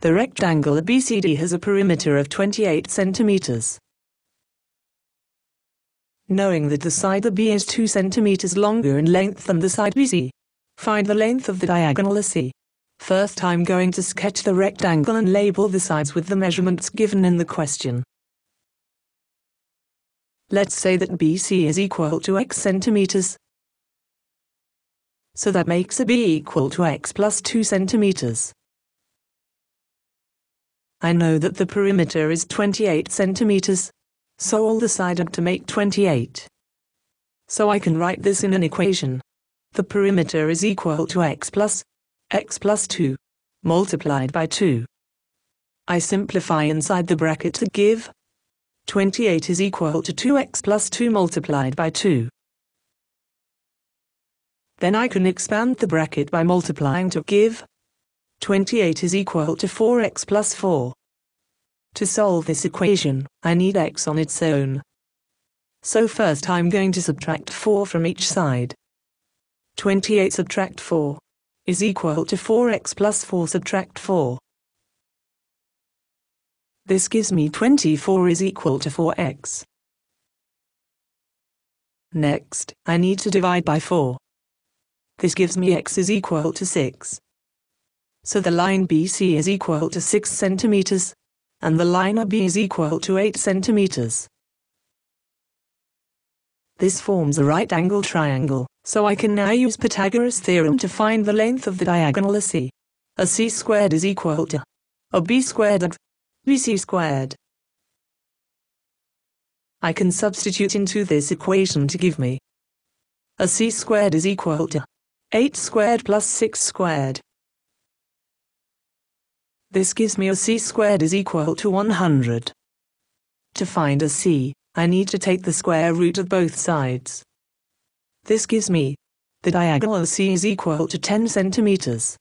The rectangle ABCD has a perimeter of 28 centimeters. Knowing that the side AB is 2 centimeters longer in length than the side BC, find the length of the diagonal AC. First, I'm going to sketch the rectangle and label the sides with the measurements given in the question. Let's say that BC is equal to x centimeters. So that makes AB equal to x plus 2 centimeters. I know that the perimeter is 28 centimeters, so all the side AB to make 28. So I can write this in an equation. The perimeter is equal to x plus 2 multiplied by 2. I simplify inside the bracket to give 28 is equal to 2x plus 2 multiplied by 2. Then I can expand the bracket by multiplying to give 28 is equal to 4x plus 4. To solve this equation, I need x on its own. So first I'm going to subtract 4 from each side. 28 subtract 4 is equal to 4x plus 4 subtract 4. This gives me 24 is equal to 4x. Next, I need to divide by 4. This gives me x is equal to 6. So the line BC is equal to 6 centimeters, and the line AB is equal to 8 centimeters. This forms a right-angled triangle, so I can now use Pythagoras' theorem to find the length of the diagonal AC. AC squared is equal to AB squared and BC squared. I can substitute into this equation to give me AC squared is equal to 8 squared plus 6 squared. This gives me AC squared is equal to 100. To find AC, I need to take the square root of both sides. This gives me the diagonal AC is equal to 10 centimeters.